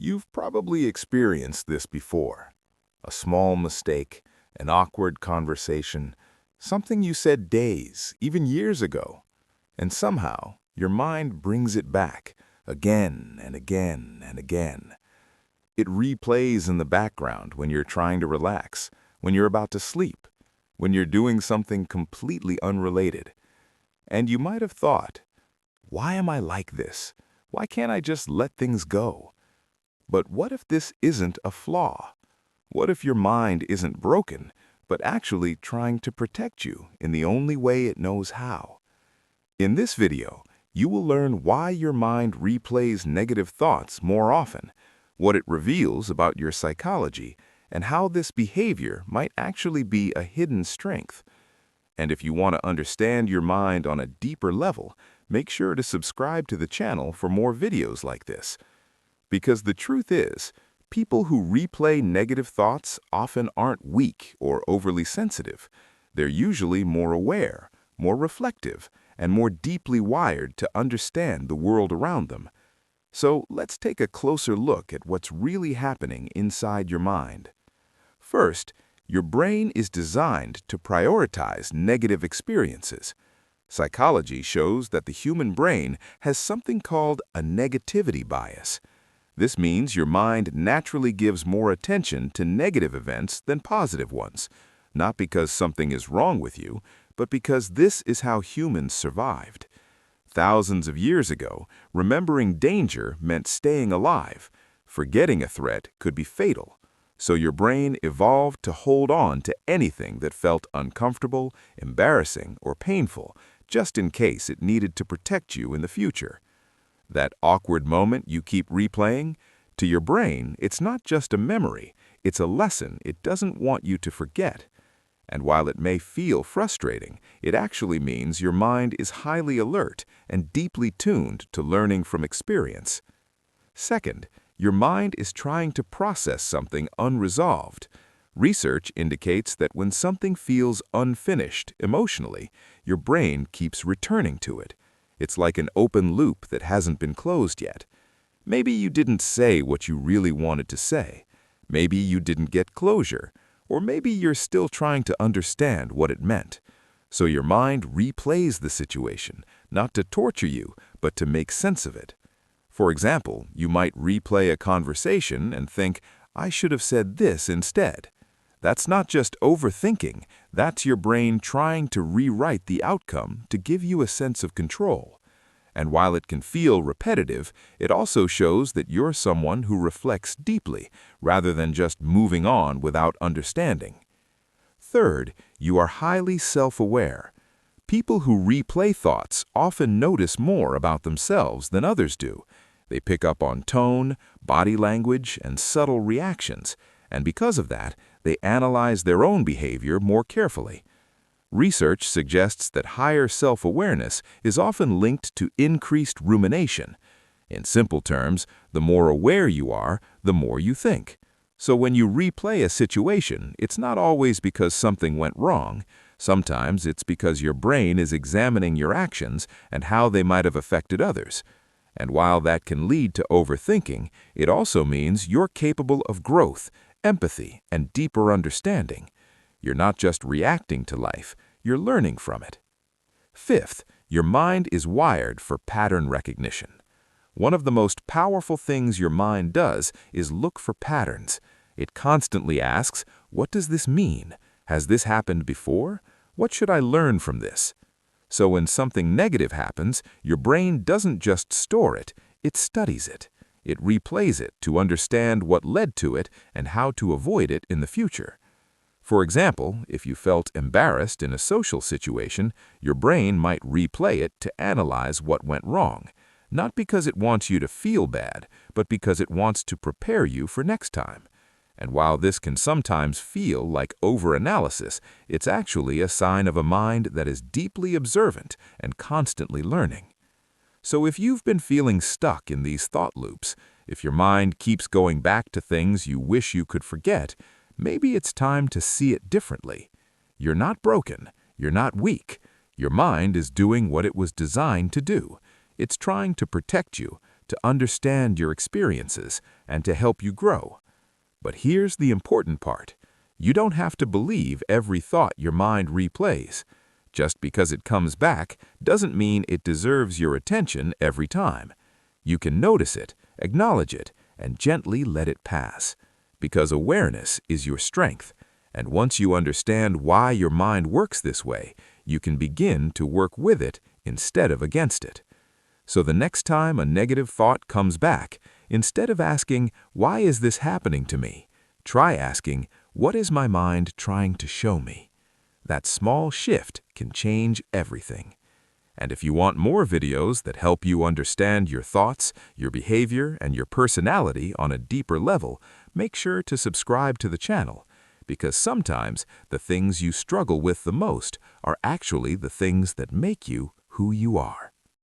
You've probably experienced this before. A small mistake, an awkward conversation, something you said days, even years ago. And somehow, your mind brings it back, again and again and again. It replays in the background when you're trying to relax, when you're about to sleep, when you're doing something completely unrelated. And you might have thought, why am I like this? Why can't I just let things go? But what if this isn't a flaw? What if your mind isn't broken, but actually trying to protect you in the only way it knows how? In this video, you will learn why your mind replays negative thoughts more often, what it reveals about your psychology, and how this behavior might actually be a hidden strength. And if you want to understand your mind on a deeper level, make sure to subscribe to the channel for more videos like this. Because the truth is, people who replay negative thoughts often aren't weak or overly sensitive. They're usually more aware, more reflective, and more deeply wired to understand the world around them. So let's take a closer look at what's really happening inside your mind. First, your brain is designed to prioritize negative experiences. Psychology shows that the human brain has something called a negativity bias. This means your mind naturally gives more attention to negative events than positive ones, not because something is wrong with you, but because this is how humans survived. Thousands of years ago, remembering danger meant staying alive. Forgetting a threat could be fatal. So your brain evolved to hold on to anything that felt uncomfortable, embarrassing, or painful, just in case it needed to protect you in the future. That awkward moment you keep replaying, to your brain, it's not just a memory, it's a lesson it doesn't want you to forget. And while it may feel frustrating, it actually means your mind is highly alert and deeply tuned to learning from experience. Second, your mind is trying to process something unresolved. Research indicates that when something feels unfinished emotionally, your brain keeps returning to it. It's like an open loop that hasn't been closed yet. Maybe you didn't say what you really wanted to say. Maybe you didn't get closure. Or maybe you're still trying to understand what it meant. So your mind replays the situation, not to torture you, but to make sense of it. For example, you might replay a conversation and think, I should have said this instead. That's not just overthinking, that's your brain trying to rewrite the outcome to give you a sense of control. And while it can feel repetitive, it also shows that you're someone who reflects deeply, rather than just moving on without understanding. Third, you are highly self-aware. People who replay thoughts often notice more about themselves than others do. They pick up on tone, body language, and subtle reactions, and because of that, they analyze their own behavior more carefully. Research suggests that higher self-awareness is often linked to increased rumination. In simple terms, the more aware you are, the more you think. So when you replay a situation, it's not always because something went wrong. Sometimes it's because your brain is examining your actions and how they might have affected others. And while that can lead to overthinking, it also means you're capable of growth, empathy, and deeper understanding. You're not just reacting to life, you're learning from it. Fifth, your mind is wired for pattern recognition. One of the most powerful things your mind does is look for patterns. It constantly asks, what does this mean? Has this happened before? What should I learn from this? So when something negative happens, your brain doesn't just store it, it studies it. It replays it to understand what led to it and how to avoid it in the future. For example, if you felt embarrassed in a social situation, your brain might replay it to analyze what went wrong, not because it wants you to feel bad, but because it wants to prepare you for next time. And while this can sometimes feel like overanalysis, it's actually a sign of a mind that is deeply observant and constantly learning. So if you've been feeling stuck in these thought loops, if your mind keeps going back to things you wish you could forget, maybe it's time to see it differently. You're not broken. You're not weak. Your mind is doing what it was designed to do. It's trying to protect you, to understand your experiences and to help you grow. But here's the important part. You don't have to believe every thought your mind replays. Just because it comes back doesn't mean it deserves your attention every time. You can notice it, acknowledge it, and gently let it pass. Because awareness is your strength, and once you understand why your mind works this way, you can begin to work with it instead of against it. So the next time a negative thought comes back, instead of asking, "Why is this happening to me?" try asking, "What is my mind trying to show me?" That small shift can change everything. And if you want more videos that help you understand your thoughts, your behavior, and your personality on a deeper level, make sure to subscribe to the channel, because sometimes the things you struggle with the most are actually the things that make you who you are.